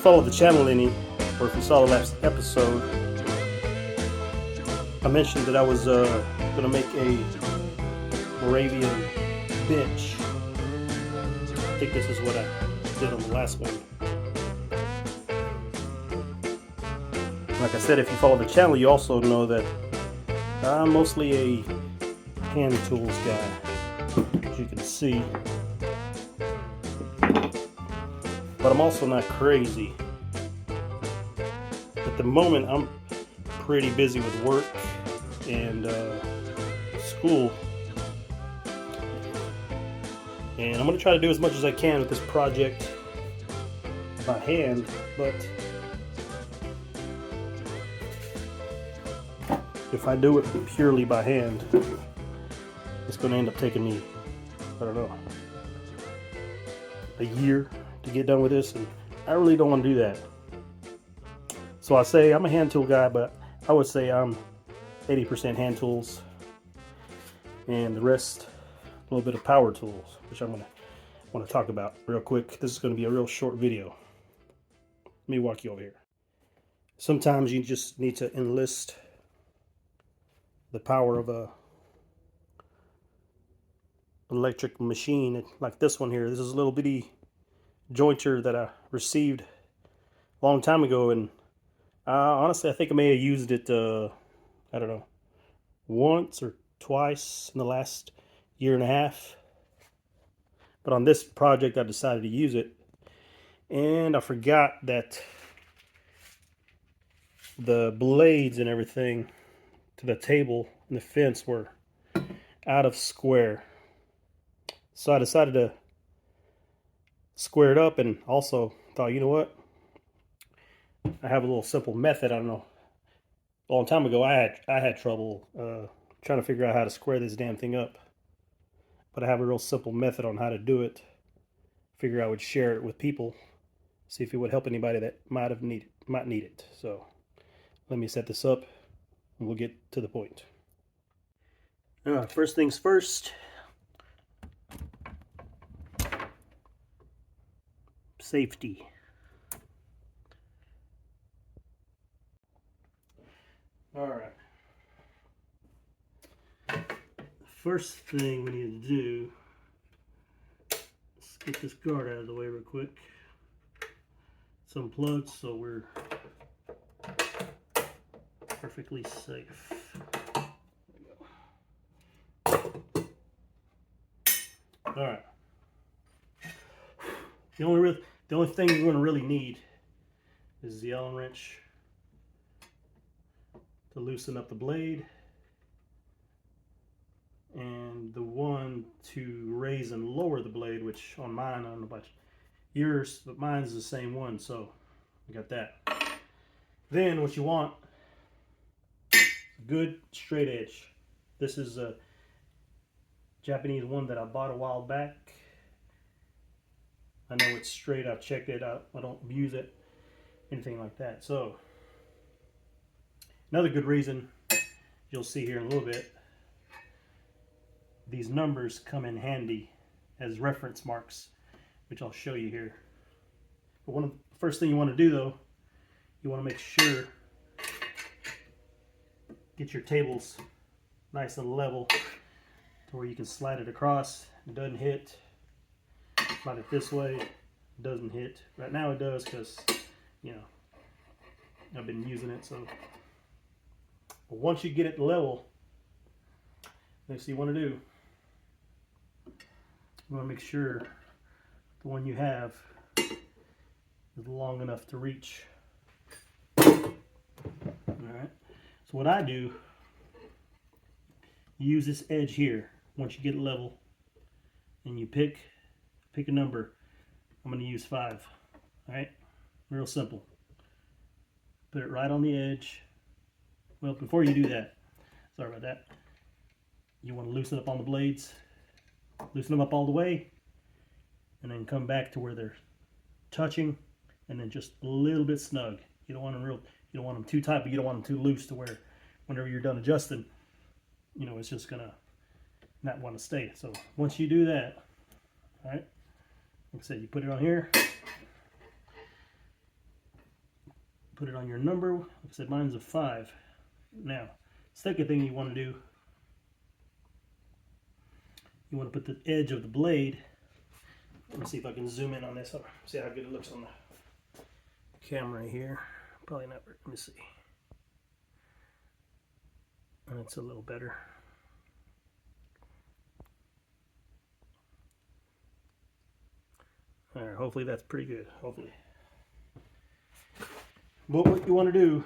followed the channel any, or if you saw the last episode, I mentioned that I was going to make a Moravian bench. I think this is what I did on the last one. Like I said, if you follow the channel, you also know that I'm mostly a hand tools guy, as you can see. But I'm also not crazy. At the moment, I'm pretty busy with work and school. And I'm going to try to do as much as I can with this project by hand, but if I do it purely by hand, it's going to end up taking me, I don't know, a year to get done with this, and I really don't want to do that. So I say I'm a hand tool guy, but I would say I'm 80% hand tools and the rest a little bit of power tools, which I'm going to want to talk about real quick. This is going to be a real short video. Let me walk you over here. Sometimes you just need to enlist the power of a electric machine like this one here. This is a little bitty jointer that I received a long time ago, and honestly I think I may have used it I don't know, once or twice in the last year and a half. But on this project I decided to use it, and I forgot that the blades and everything to the table and the fence were out of square. So I decided to square it up, and also thought, you know what? I have a little simple method. I don't know. A long time ago, I had trouble trying to figure out how to square this damn thing up. But I have a real simple method on how to do it. Figure I would share it with people, see if it would help anybody that might need it. So let me set this up, and we'll get to the point. First things first. Safety. All right. First thing we need to do, let's get this guard out of the way real quick. Some plugs so we're perfectly safe. All right. The only thing you're going to really need is the Allen wrench to loosen up the blade, and the one to raise and lower the blade, which on mine, I don't know about yours, but mine is the same one, so I got that. Then what you want, a good straight edge. This is a Japanese one that I bought a while back. I know it's straight. I've checked it out. I don't use it, anything like that. So another good reason, you'll see here in a little bit, these numbers come in handy as reference marks, which I'll show you here. But one of the first thing you want to do though, you want to make sure get your tables nice and level to where you can slide it across. It doesn't hit. Slide it this way, it doesn't hit. Right now it does because, you know, I've been using it. So, but once you get it level, next thing you want to do, you want to make sure the one you have is long enough to reach. Alright, so what I do, you use this edge here once you get it level, and you pick a number. I'm going to use 5. Alright, real simple. Put it right on the edge. Well, before you do that, sorry about that, you want to loosen up on the blades, loosen them up all the way, and then come back to where they're touching, and then just a little bit snug. You don't want them too tight, but you don't want them too loose to where whenever you're done adjusting, you know, it's just gonna not want to stay. So once you do that, all right, like I said, you put it on here, put it on your number. Like I said, mine's a 5. Now, second thing you want to do, you want to put the edge of the blade. Let me see if I can zoom in on this. See how good it looks on the camera here. Probably not. Let me see. That's a little better. All right, hopefully that's pretty good. Hopefully. But what you want to do,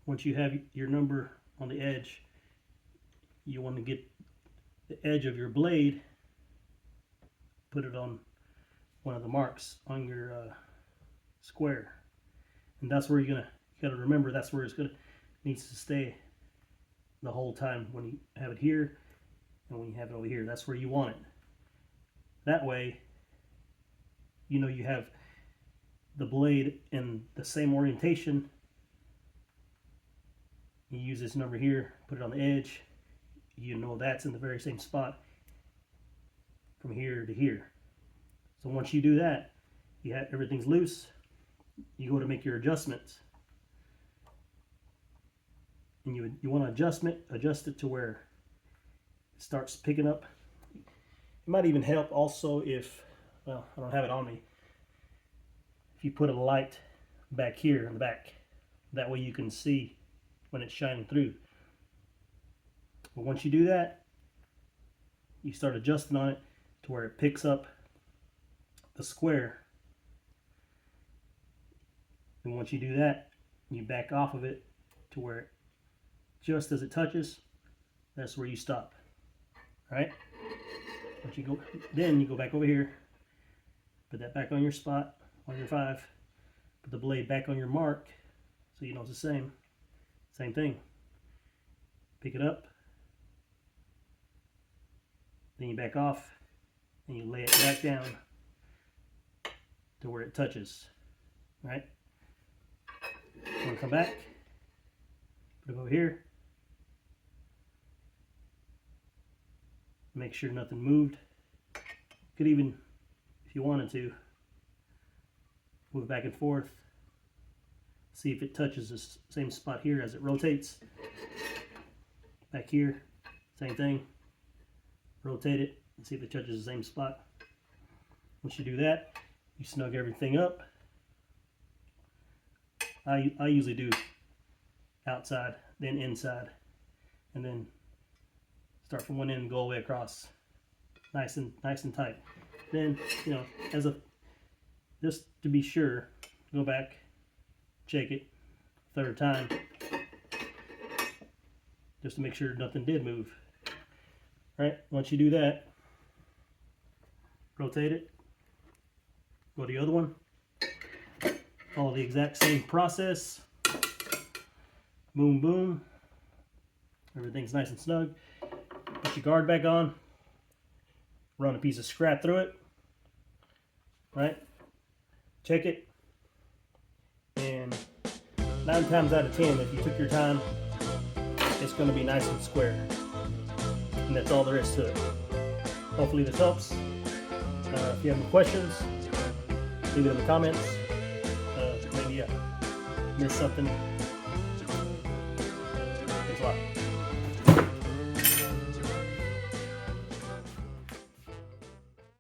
once you have your number on the edge, you want to get the edge of your blade, put it on one of the marks on your square, and that's where you gotta remember that's where needs to stay the whole time when you have it here and when you have it over here. That's where you want it. That way, you know you have the blade in the same orientation. You use this number here, put it on the edge. You know that's in the very same spot from here to here. So once you do that, you have everything's loose. You go to make your adjustments, and you want to adjust it to where it starts picking up. It might even help also if, well, I don't have it on me, if you put a light back here in the back. That way you can see when it's shining through. But once you do that, you start adjusting on it to where it picks up the square. And once you do that, you back off of it to where just as it touches, that's where you stop. All right? Once you go, then you go back over here, put that back on your spot, on your 5, put the blade back on your mark, so you know it's the same thing. Pick it up, then you back off, and you lay it back down to where it touches. All right? You want to come back, put it over here, make sure nothing moved. You could even, if you wanted to, move back and forth, see if it touches the same spot here as it rotates. Back here, same thing, rotate it and see if it touches the same spot. Once you do that, you snug everything up. I usually do outside, then inside, and then start from one end and go all the way across, nice and tight. Then, you know, just to be sure, go back, check it third time, just to make sure nothing did move. All right, once you do that, rotate it, go to the other one, follow the exact same process. Boom, boom. Everything's nice and snug. Put your guard back on. Run a piece of scrap through it. Right? Check it. And 9 times out of 10, if you took your time, it's going to be nice and square. And that's all there is to it. Hopefully this helps. If you have any questions, leave it in the comments. Maybe I missed something. Thanks a lot.